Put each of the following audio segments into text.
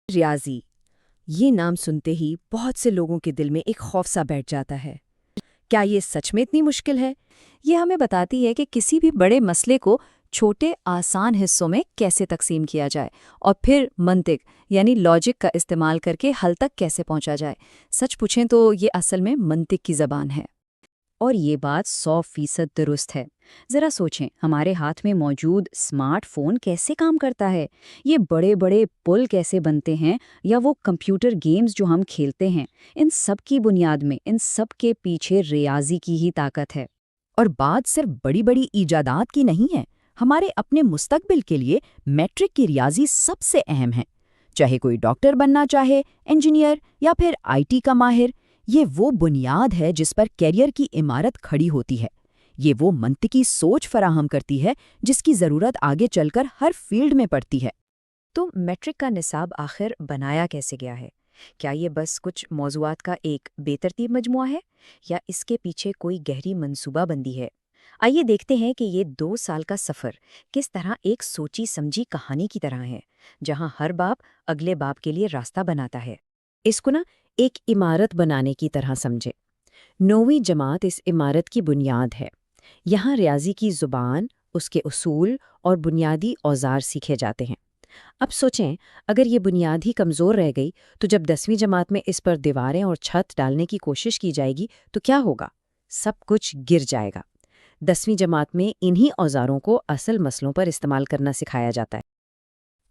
ریاضی، یہ نام سنتے ہی بہت سے لوگوں کے دل میں ایک خوف سا بیٹھ جاتا ہے۔ کیا یہ سچ میں اتنی مشکل ہے؟ یہ ہمیں بتاتی ہے کہ کسی بھی بڑے مسئلے کو چھوٹے آسان حصوں میں کیسے تقسیم کیا جائے اور پھر منطق یعنی لاجک کا استعمال کر کے حل تک کیسے پہنچا جائے۔ سچ پوچھیں تو یہ اصل میں منطق کی زبان ہے۔ اور یہ بات 100% درست ہے۔ ذرا سوچیں، ہمارے ہاتھ میں موجود اسمارٹ فون کیسے کام کرتا ہے، یہ بڑے بڑے پل کیسے بنتے ہیں، یا وہ کمپیوٹر گیمز جو ہم کھیلتے ہیں، ان سب کی بنیاد میں، ان سب کے پیچھے ریاضی کی ہی طاقت ہے۔ اور بات صرف بڑی بڑی ایجادات کی نہیں ہے، ہمارے اپنے مستقبل کے لیے میٹرک کی ریاضی سب سے اہم ہے۔ چاہے کوئی ڈاکٹر بننا چاہے، انجینئر یا پھر IT کا ماہر، یہ وہ بنیاد ہے جس پر کیریئر کی عمارت کھڑی ہوتی ہے۔ یہ وہ منطقی سوچ فراہم کرتی ہے جس کی ضرورت آگے چل کر ہر فیلڈ میں پڑتی ہے۔ تو میٹرک کا نصاب آخر بنایا کیسے گیا ہے؟ کیا یہ بس کچھ موضوعات کا ایک بے ترتیب مجموعہ ہے، یا اس کے پیچھے کوئی گہری منصوبہ بندی ہے؟ آئیے دیکھتے ہیں کہ یہ 2 سال کا سفر کس طرح ایک سوچی سمجھی کہانی کی طرح ہے، جہاں ہر باب اگلے باب کے لیے راستہ بناتا ہے۔ اس کو ایک عمارت بنانے کی طرح سمجھے۔ 9ویں جماعت اس عمارت کی بنیاد ہے۔ یہاں ریاضی کی زبان، اس کے اصول اور بنیادی اوزار سیکھے جاتے ہیں۔ اب سوچیں، اگر یہ بنیاد ہی کمزور رہ گئی تو جب 10ویں جماعت میں اس پر دیواریں اور چھت ڈالنے کی کوشش کی جائے گی تو کیا ہوگا؟ سب کچھ گر جائے گا۔ 10ویں جماعت میں انہی اوزاروں کو اصل مسئلوں پر استعمال کرنا سکھایا جاتا ہے۔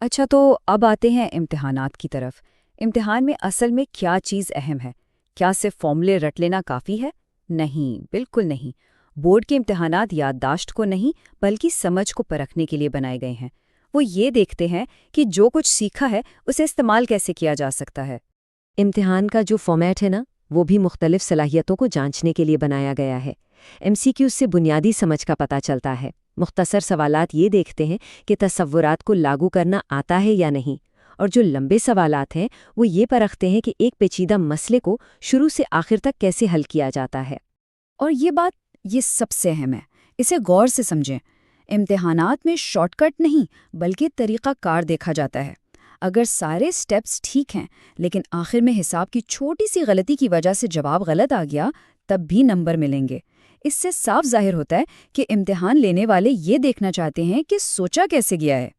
اچھا، تو اب آتے ہیں امتحانات کی طرف۔ امتحان میں اصل میں کیا چیز اہم ہے؟ کیا صرف فارمولے رٹ لینا کافی ہے؟ نہیں، بالکل نہیں۔ بورڈ کے امتحانات یادداشت کو نہیں بلکہ سمجھ کو پرکھنے کے لیے بنائے گئے ہیں۔ وہ یہ دیکھتے ہیں کہ جو کچھ سیکھا ہے اسے استعمال کیسے کیا جا سکتا ہے۔ امتحان کا جو فارمیٹ ہے وہ بھی مختلف صلاحیتوں کو جانچنے کے لیے بنایا گیا ہے۔ MCQ سے بنیادی سمجھ کا پتہ چلتا ہے۔ مختصر سوالات یہ دیکھتے ہیں کہ تصورات کو لاگو کرنا آتا ہے یا نہیں، اور جو لمبے سوالات ہیں وہ یہ پرکھتے ہیں کہ ایک پیچیدہ مسئلے کو شروع سے آخر تک کیسے حل کیا جاتا ہے۔ اور یہ سب سے اہم ہے، اسے غور سے سمجھیں۔ امتحانات میں شارٹ کٹ نہیں بلکہ طریقہ کار دیکھا جاتا ہے۔ اگر سارے سٹیپس ٹھیک ہیں لیکن آخر میں حساب کی چھوٹی سی غلطی کی وجہ سے جواب غلط آ گیا، تب بھی نمبر ملیں گے۔ اس سے صاف ظاہر ہوتا ہے کہ امتحان لینے والے یہ دیکھنا چاہتے ہیں کہ سوچا کیسے گیا ہے۔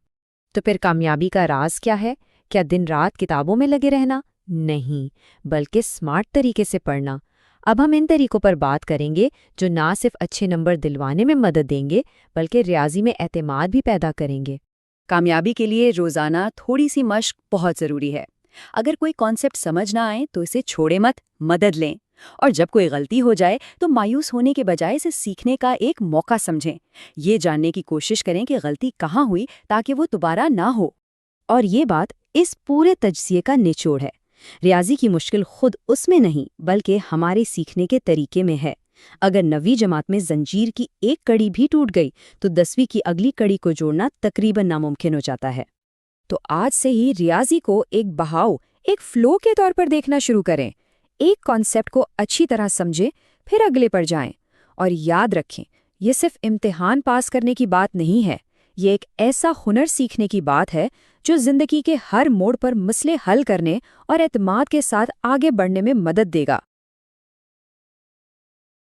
تو پھر کامیابی کا راز کیا ہے؟ کیا دن رات کتابوں میں لگے رہنا؟ نہیں، بلکہ اسمارٹ طریقے سے پڑھنا۔ اب ہم ان طریقوں پر بات کریں گے جو نہ صرف اچھے نمبر دلوانے میں مدد دیں گے بلکہ ریاضی میں اعتماد بھی پیدا کریں گے۔ کامیابی کے لیے روزانہ تھوڑی سی مشق بہت ضروری ہے۔ اگر کوئی کانسیپٹ سمجھ نہ آئے تو اسے چھوڑے مت، مدد لیں۔ اور جب کوئی غلطی ہو جائے تو مایوس ہونے کے بجائے اسے سیکھنے کا ایک موقع سمجھیں۔ یہ جاننے کی کوشش کریں کہ غلطی کہاں ہوئی تاکہ وہ دوبارہ نہ ہو۔ اور یہ بات اس پورے تجزیے کا نچوڑ ہے۔ ریاضی کی مشکل خود اس میں نہیں بلکہ ہمارے سیکھنے کے طریقے میں ہے۔ اگر 9ویں جماعت میں زنجیر کی ایک کڑی بھی ٹوٹ گئی تو 10ویں کی اگلی کڑی کو جوڑنا تقریباً ناممکن ہو جاتا ہے۔ تو آج سے ہی ریاضی کو ایک بہاؤ، ایک فلو کے طور پر دیکھنا شروع کریں۔ ایک کانسیپٹ کو اچھی طرح سمجھیں، پھر اگلے پر جائیں، اور یاد رکھیں یہ صرف امتحان پاس کرنے کی بات نہیں ہے، یہ ایک ایسا ہنر سیکھنے کی بات ہے جو زندگی کے ہر موڑ پر مسئلے حل کرنے اور اعتماد کے ساتھ آگے بڑھنے میں مدد دے گا۔